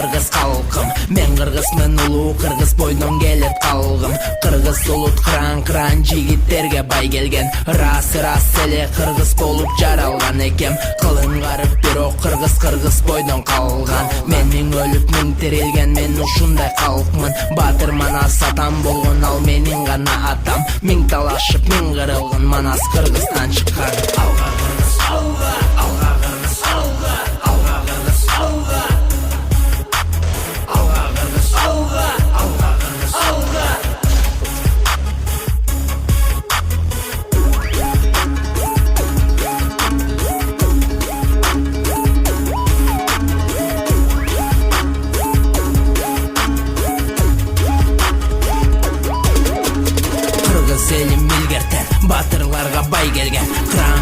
кыргыз калкым. Мен кыргызмын улуу, кыргыз бойдон келет калгым. Кыргыз улут кран жигиттерге бай келген. Рас эле кыргыз болуп жаралган экем. Кылын карып бирок кыргыз бойдон калган. Мен миң өлүп миң тирилген, мен ушундай калкмын. Батыр манас атам болгон, ал менин гана атам. Миң талашып миң кырылган, манас Кыргыздан чыккан. Алга кыргыз, алга, алга кыргыз, алга, алга кыргыз, алга. Алга кыргыз, алга, алга кыргыз, алга. Кыргыз элим илгертен, батырларга бай келген.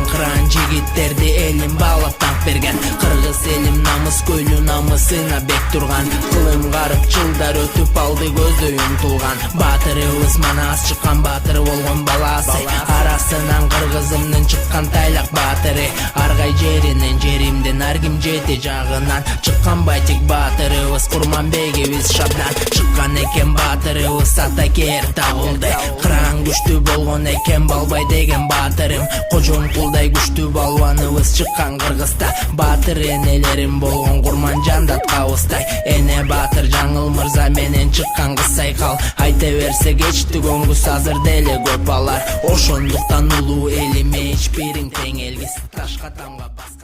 Кран жигиттерди элим баалап танк берген. Кыргыз элим намыс көйлү, намысына бек турган. Кылым карып жылдар өтүп алды, көздөй умтулган. Батырыбыз манас чыккан, батыр болгон баласы. Арасынан кыргызымдын чыккан тайлак батыры. Аргай жеринен, жеримден ар ким жети жагынан. Чыккан байтик батырыбыз, Курманбегибиз шабдан. Чыккан экен батырыбыз, атакер табылды. Кран күчтүү болгон экен, Балбай деген батырым. Кожоңкулдай күчтүү балбаныбыз чыккан Кыргызда. Батыр энелерим болгон Курман жандат кабыстай. Эне батыр Жаңыл мырза менен чыккан кыз сайкал. Айта берсе кечти көңгүс, азыр деле көп алар. Ошондуктан улуу элиме эч бириң тең элгис. Ташка тамга бас.